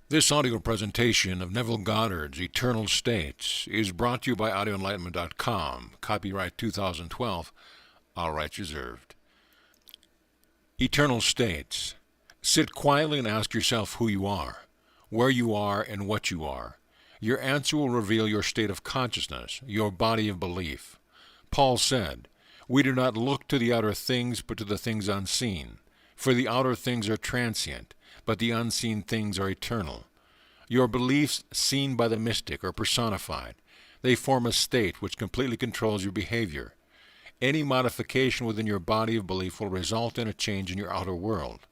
This audio presentation of Neville Goddard's Eternal States is brought to you by audioenlightenment.com. Copyright 2012. All rights reserved. Eternal States. Sit quietly and ask yourself who you are, where you are, and what you are. Your answer will reveal your state of consciousness, your body of belief. Paul said, "We do not look to the outer things, but to the things unseen. For the outer things are transient, but the unseen things are eternal." Your beliefs, seen by the mystic, are personified. They form a state which completely controls your behavior. Any modification within your body of belief will result in a change in your outer world.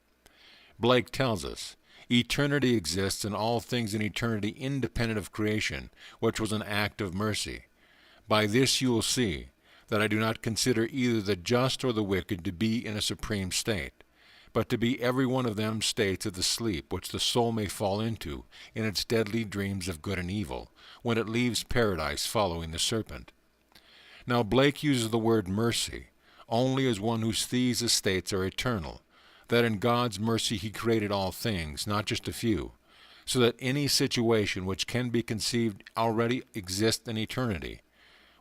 Blake tells us, eternity exists and all things in eternity independent of creation, which was an act of mercy. By this you will see that I do not consider either the just or the wicked to be in a supreme state, but to be every one of them states of the sleep which the soul may fall into in its deadly dreams of good and evil, when it leaves paradise following the serpent. Now Blake uses the word mercy only as one who sees the states are eternal, that in God's mercy he created all things, not just a few, so that any situation which can be conceived already exists in eternity.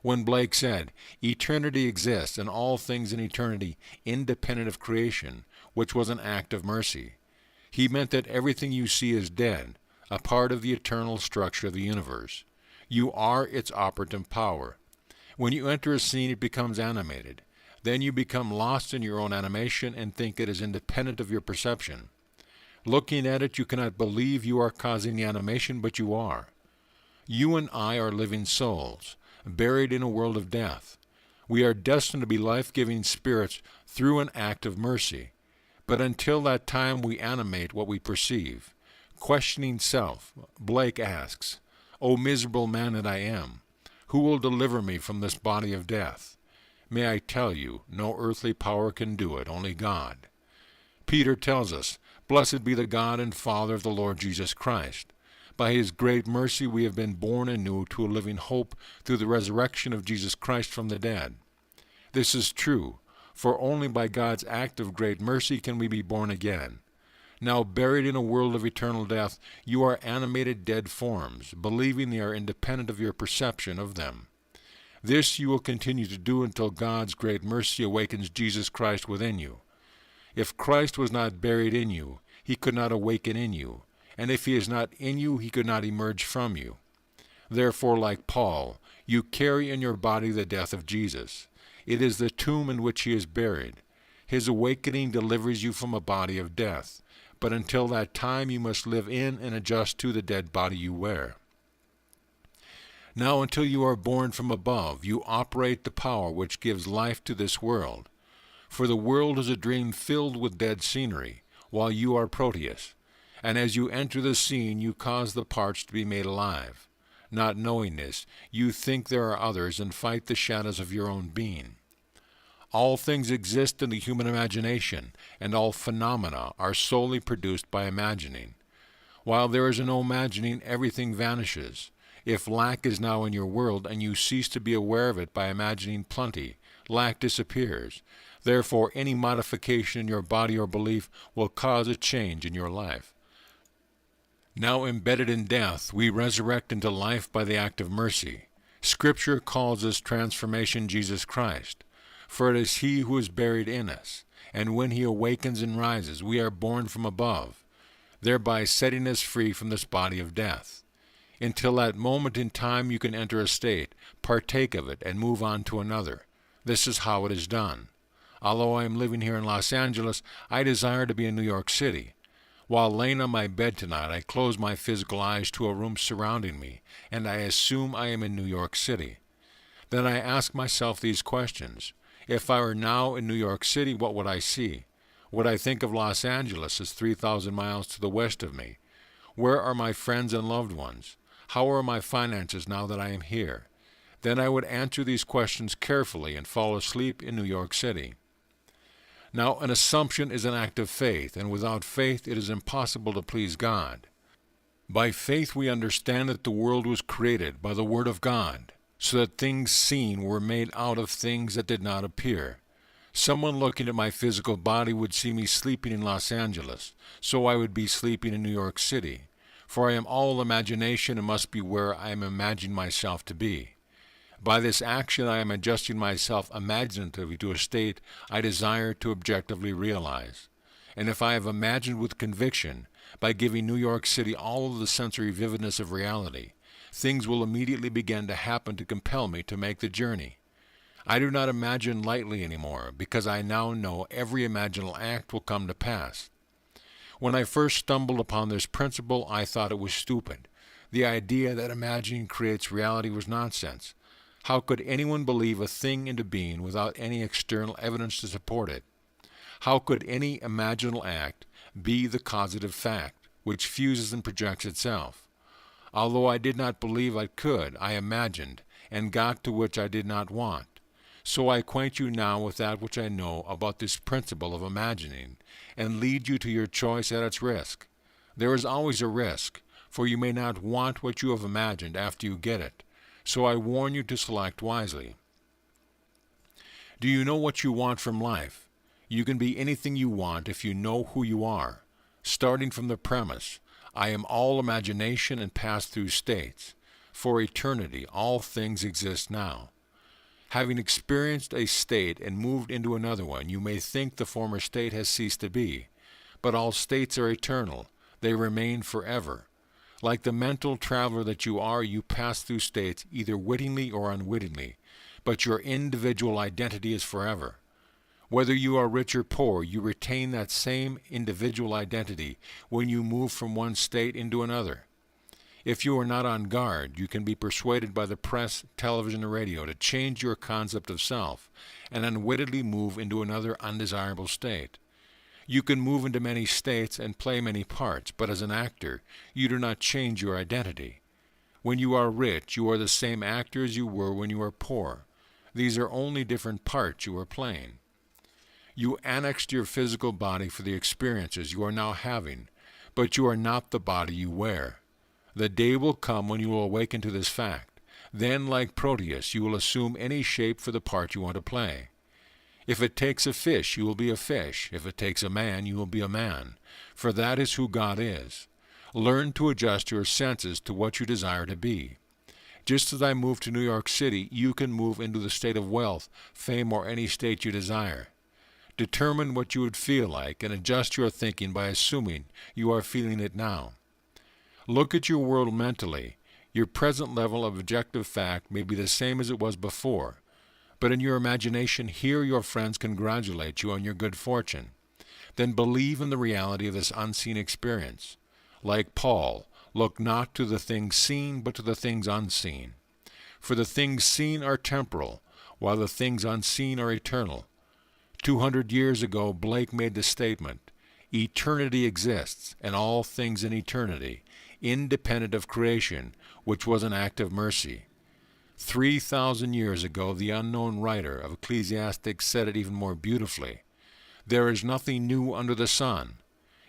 When Blake said, eternity exists and all things in eternity independent of creation, which was an act of mercy, he meant that everything you see is dead, a part of the eternal structure of the universe. You are its operative power. When you enter a scene, it becomes animated. Then you become lost in your own animation and think it is independent of your perception. Looking at it, you cannot believe you are causing the animation, but you are. You and I are living souls, buried in a world of death. We are destined to be life-giving spirits through an act of mercy. But until that time we animate what we perceive. Questioning self, Blake asks, "O miserable man that I am, who will deliver me from this body of death?" May I tell you, no earthly power can do it, only God. Peter tells us, "Blessed be the God and Father of the Lord Jesus Christ. By his great mercy we have been born anew to a living hope through the resurrection of Jesus Christ from the dead." This is true, for only by God's act of great mercy can we be born again. Now buried in a world of eternal death, you are animated dead forms, believing they are independent of your perception of them. This you will continue to do until God's great mercy awakens Jesus Christ within you. If Christ was not buried in you, he could not awaken in you, and if he is not in you, he could not emerge from you. Therefore, like Paul, you carry in your body the death of Jesus. It is the tomb in which he is buried. His awakening delivers you from a body of death, but until that time you must live in and adjust to the dead body you wear. Now until you are born from above, you operate the power which gives life to this world. For the world is a dream filled with dead scenery, while you are Proteus. And as you enter the scene, you cause the parts to be made alive. Not knowing this, you think there are others and fight the shadows of your own being. All things exist in the human imagination, and all phenomena are solely produced by imagining. While there is no imagining, everything vanishes. If lack is now in your world, and you cease to be aware of it by imagining plenty, lack disappears. Therefore, any modification in your body or belief will cause a change in your life. Now embedded in death, we resurrect into life by the act of mercy. Scripture calls this transformation Jesus Christ, for it is he who is buried in us, and when he awakens and rises, we are born from above, thereby setting us free from this body of death. Until that moment in time you can enter a state, partake of it, and move on to another. This is how it is done. Although I am living here in Los Angeles, I desire to be in New York City. While laying on my bed tonight, I close my physical eyes to a room surrounding me, and I assume I am in New York City. Then I ask myself these questions. If I were now in New York City, what would I see? Would I think of Los Angeles as 3,000 miles to the west of me? Where are my friends and loved ones? How are my finances now that I am here? Then I would answer these questions carefully and fall asleep in New York City. Now, an assumption is an act of faith, and without faith it is impossible to please God. By faith we understand that the world was created by the Word of God, so that things seen were made out of things that did not appear. Someone looking at my physical body would see me sleeping in Los Angeles, so I would be sleeping in New York City. For I am all imagination and must be where I am imagining myself to be. By this action I am adjusting myself imaginatively to a state I desire to objectively realize. And if I have imagined with conviction, by giving New York City all of the sensory vividness of reality, things will immediately begin to happen to compel me to make the journey. I do not imagine lightly anymore, because I now know every imaginal act will come to pass. When I first stumbled upon this principle, I thought it was stupid. The idea that imagining creates reality was nonsense. How could anyone believe a thing into being without any external evidence to support it? How could any imaginal act be the causative fact, which fuses and projects itself? Although I did not believe I could, I imagined, and got to which I did not want. So I acquaint you now with that which I know about this principle of imagining, and lead you to your choice at its risk. There is always a risk, for you may not want what you have imagined after you get it. So I warn you to select wisely. Do you know what you want from life? You can be anything you want if you know who you are. Starting from the premise, I am all imagination and pass through states. For eternity, all things exist now. Having experienced a state and moved into another one, you may think the former state has ceased to be. But all states are eternal. They remain forever. Like the mental traveler that you are, you pass through states either wittingly or unwittingly, but your individual identity is forever. Whether you are rich or poor, you retain that same individual identity when you move from one state into another. If you are not on guard, you can be persuaded by the press, television, and radio to change your concept of self and unwittingly move into another undesirable state. You can move into many states and play many parts, but as an actor, you do not change your identity. When you are rich, you are the same actor as you were when you were poor. These are only different parts you are playing. You annexed your physical body for the experiences you are now having, but you are not the body you wear. The day will come when you will awaken to this fact. Then, like Proteus, you will assume any shape for the part you want to play. If it takes a fish, you will be a fish. If it takes a man, you will be a man. For that is who God is. Learn to adjust your senses to what you desire to be. Just as I moved to New York City, you can move into the state of wealth, fame, or any state you desire. Determine what you would feel like and adjust your thinking by assuming you are feeling it now. Look at your world mentally. Your present level of objective fact may be the same as it was before. But in your imagination, hear your friends congratulate you on your good fortune. Then believe in the reality of this unseen experience. Like Paul, look not to the things seen, but to the things unseen. For the things seen are temporal, while the things unseen are eternal. 200 years ago, Blake made the statement, eternity exists, and all things in eternity, independent of creation, which was an act of mercy. 3,000 years ago, the unknown writer of Ecclesiastes said it even more beautifully. There is nothing new under the sun.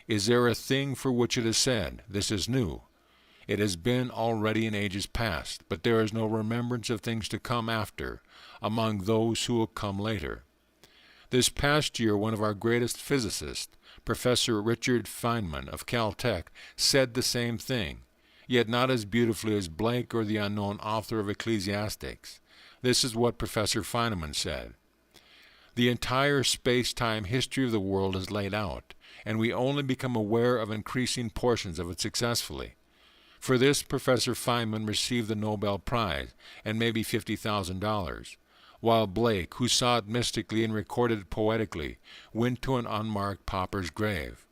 Is there a thing for which it is said, this is new? It has been already in ages past, but there is no remembrance of things to come after among those who will come later. This past year, one of our greatest physicists, Professor Richard Feynman of Caltech, said the same thing, yet not as beautifully as Blake or the unknown author of Ecclesiastes. This is what Professor Feynman said. The entire space-time history of the world is laid out, and we only become aware of increasing portions of it successfully. For this, Professor Feynman received the Nobel Prize and maybe $50,000, while Blake, who saw it mystically and recorded it poetically, went to an unmarked pauper's grave.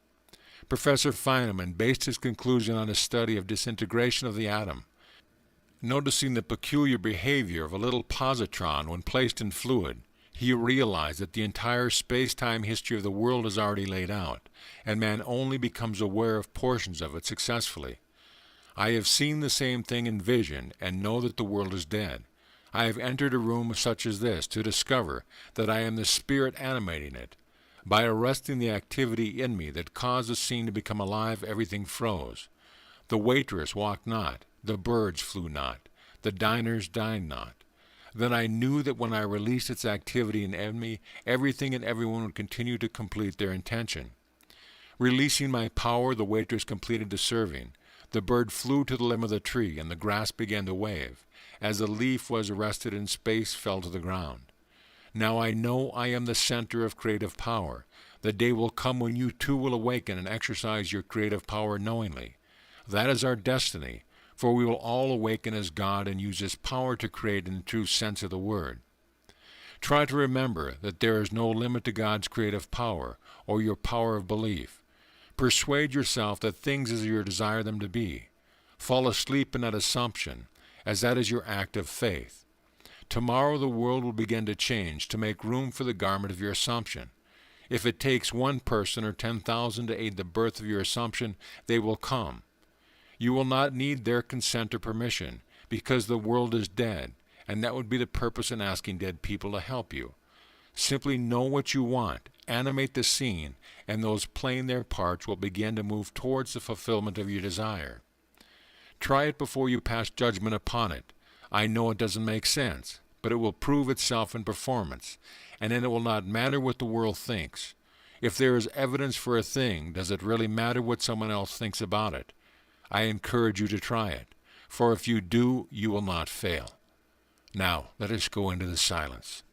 Professor Feynman based his conclusion on a study of disintegration of the atom. Noticing the peculiar behavior of a little positron when placed in fluid, he realized that the entire space-time history of the world is already laid out, and man only becomes aware of portions of it successfully. I have seen the same thing in vision and know that the world is dead. I have entered a room such as this to discover that I am the spirit animating it. By arresting the activity in me that caused the scene to become alive, everything froze. The waitress walked not, the birds flew not, the diners dined not. Then I knew that when I released its activity in me, everything and everyone would continue to complete their intention. Releasing my power, the waitress completed the serving. The bird flew to the limb of the tree, and the grass began to wave, as the leaf was arrested in space fell to the ground. Now I know I am the center of creative power. The day will come when you too will awaken and exercise your creative power knowingly. That is our destiny, for we will all awaken as God and use His power to create in the true sense of the word. Try to remember that there is no limit to God's creative power or your power of belief. Persuade yourself that things as you desire them to be. Fall asleep in that assumption, as that is your act of faith. Tomorrow the world will begin to change to make room for the garment of your assumption. If it takes one person or 10,000 to aid the birth of your assumption, they will come. You will not need their consent or permission, because the world is dead, and that would be the purpose in asking dead people to help you. Simply know what you want, animate the scene, and those playing their parts will begin to move towards the fulfillment of your desire. Try it before you pass judgment upon it. I know it doesn't make sense, but it will prove itself in performance, and then it will not matter what the world thinks. If there is evidence for a thing, does it really matter what someone else thinks about it? I encourage you to try it, for if you do, you will not fail. Now, let us go into the silence.